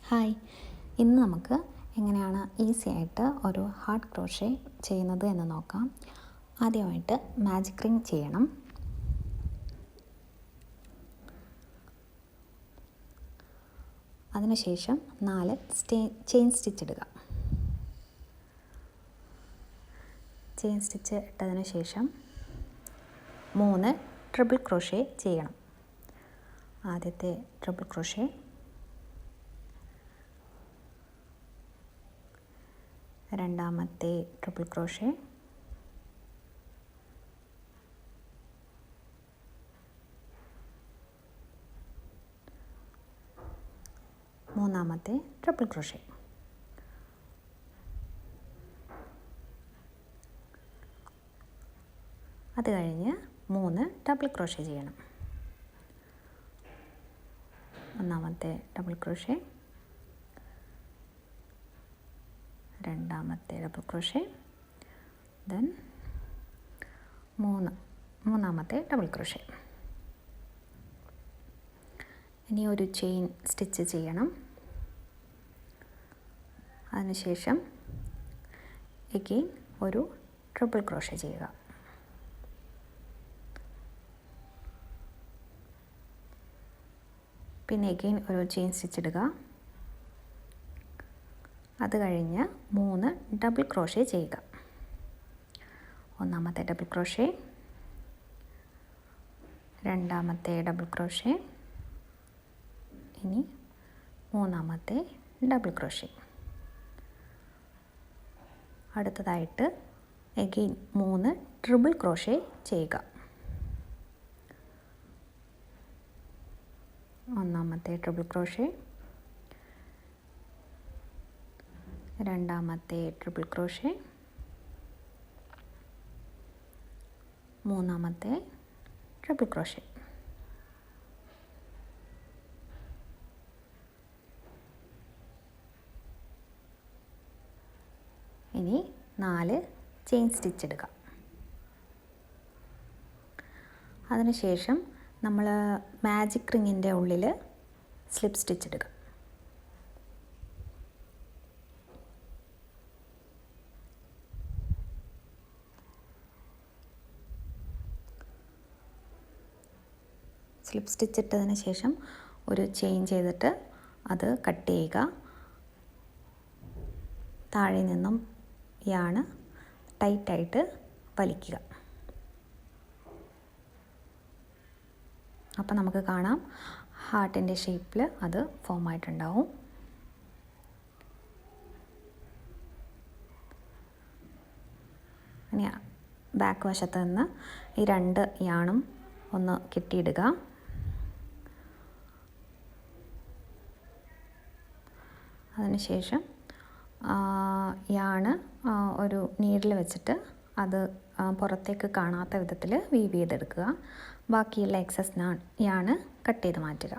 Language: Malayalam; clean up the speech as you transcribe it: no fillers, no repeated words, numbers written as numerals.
ഹായ്, ഇന്ന് നമുക്ക് എങ്ങനെയാണ് ഈസി ആയിട്ട് ഒരു ഹാർഡ് ക്രോഷേ ചെയ്യുന്നത് എന്ന് നോക്കാം. ആദ്യമായിട്ട് മാജിക് റിംഗ് ചെയ്യണം. അതിനുശേഷം 4 ചെയിൻ സ്റ്റിച്ച് ഇടുക. ചെയിൻ സ്റ്റിച്ച് ഇട്ടതിന് ശേഷം 3 ട്രിപ്പിൾ ക്രോഷേ ചെയ്യണം. ആദ്യത്തെ ട്രിപ്പിൾ ക്രോഷേ, രണ്ടാമത്തെ ട്രിപ്പിൾ ക്രോഷേ, മൂന്നാമത്തെ ട്രിപ്പിൾ ക്രോഷേ. അത് കഴിഞ്ഞ് 3 ഡബിൾ ക്രോഷേ ചെയ്യണം. ഒന്നാമത്തെ ഡബിൾ ക്രോഷേ, രണ്ടാമത്തെ ഡബിൾ ക്രോഷേ, ദെൻ മൂന്നാമത്തെ ഡബിൾ ക്രോഷേ. ഇനി ഒരു ചെയിൻ സ്റ്റിച്ച് ചെയ്യണം. അതിനുശേഷം എഗെയിൻ ഒരു ട്രിപ്പിൾ ക്രോഷേ ചെയ്യുക. പിന്നെ എഗെയിൻ ഒരു ചെയിൻ സ്റ്റിച്ച് ഇടുക. അത് കഴിഞ്ഞ് 3 ഡബിൾ ക്രോഷേ ചെയ്യുക. ഒന്നാമത്തെ ഡബിൾ ക്രോഷേ, രണ്ടാമത്തെ ഡബിൾ ക്രോഷേ, ഇനി മൂന്നാമത്തെ ഡബിൾ ക്രോഷേ. അടുത്തതായിട്ട് എഗെയിൻ 3 ട്രിപ്പിൾ ക്രോഷേ ചെയ്യുക. ഒന്നാമത്തെ ട്രിപ്പിൾ ക്രോഷേ, രണ്ടാമത്തെ ട്രിപ്പിൾ ക്രോഷേ, മൂന്നാമത്തെ ട്രിപ്പിൾ ക്രോഷേ. ഇനി 4 ചെയിൻ സ്റ്റിച്ച് ഇടുക. അതിനുശേഷം നമ്മൾ മാജിക് റിങ്ങിൻ്റെ ഉള്ളിൽ സ്ലിപ്പ് സ്റ്റിച്ച് ഇടുക. സ്ലിപ്പ് സ്റ്റിച്ച് ഇട്ടതിന് ശേഷം ഒരു ചെയിൻ ചെയ്തിട്ട് അത് കട്ട് ചെയ്യുക. താഴെ നിന്നും യാണ് ടൈറ്റായിട്ട് വലിക്കുക. അപ്പം നമുക്ക് കാണാം ഹാർട്ടിൻ്റെ ഷേപ്പിൽ അത് ഫോം ആയിട്ടുണ്ടാവും. ഇനി ബാക്ക് വശത്ത് നിന്ന് ഈ 2 യാണും ഒന്ന് കെട്ടിയിടുക. അതിനുശേഷം യാണ് ഒരു നീഡിൽ വെച്ചിട്ട് അത് പുറത്തേക്ക് കാണാത്ത വിധത്തിൽ വീവ് ചെയ്തെടുക്കുക. ബാക്കിയുള്ള എക്സസ് യാണ് കട്ട് ചെയ്ത് മാറ്റുക.